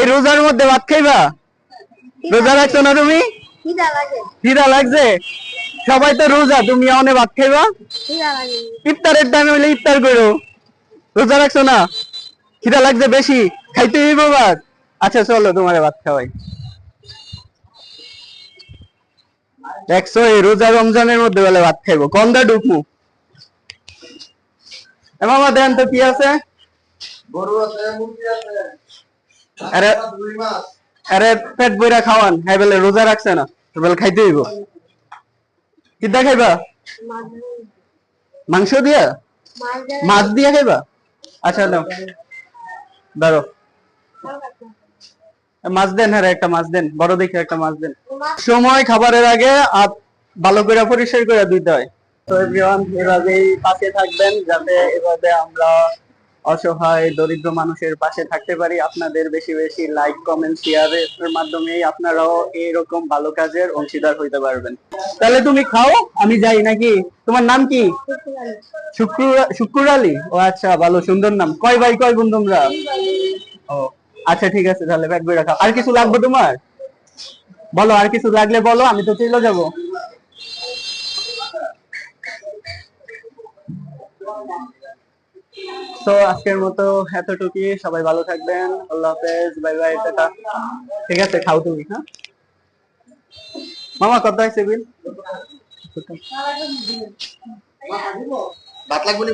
এই রোজার মধ্যে ভাত খাইবা? রোজা রাখছো না তুমি? খিদা লাগছে? সবাই তো রোজা, তুমি অনেক ভাত খাইবা? ইফতারের টাইমে হইলে ইফতার করো, রোজা রাখছো না? খিদা লাগছে বেশি, খাইতে হইব ভাত। আচ্ছা চলো তোমার ভাত খাওয়াই। দেখছো এই রোজা রমজানের মধ্যে বলে ভাত খাইবো, কন্দা ঢুকমু। মামা দেন তো কি আছে? গরু আছে, মুরগি আছে। আরে আরে পেট বইরা খাওয়ান, হ্যাঁ বলে রোজা রাখছে না, বলে খাইতে হইব। কিদা খাইবা? মাংস দিয়া? মাছ দিয়া খাইবা? আচ্ছা নাও, ধরো মাছ দেন। হ্যাঁ একটা মাছ দেন, বড় দেখে একটা মাছ দেন। সময় খাবারের আগে ভালো করে পরিষ্কার করে দিতে হয়। তো এভরিওয়ান, এভাবেই পাশে থাকবেন যাতে এভাবে আমরা অসহায় দরিদ্র মানুষের পাশে থাকতে পারি। আপনাদের বেশি বেশি লাইক কমেন্ট শেয়ারের মাধ্যমেই আপনারাও এরকম ভালো কাজের অংশীদার হইতে পারবেন। তাহলে তুমি খাও, আমি যাই নাকি? তোমার নাম কি? শুক্র আলী। ও আচ্ছা, ভালো সুন্দর নাম। কয় ভাই কয় বোন তোমরা? ও আচ্ছা ঠিক আছে, তাহলে ব্যাগ বই রাখা। আর কিছু লাগবে তোমার? বলো, আর কিছু লাগলে বলো, আমি তো চলে যাবো। তো আজকের মতো এতটুকুই, সবাই ভালো থাকবেন, আল্লাহ হাফেজ, বাই বাই, টাটা। ঠিক আছে, খাও তুমি। হ্যাঁ মামা, কত হয়েছে বিল? ভাত লাগবে নি?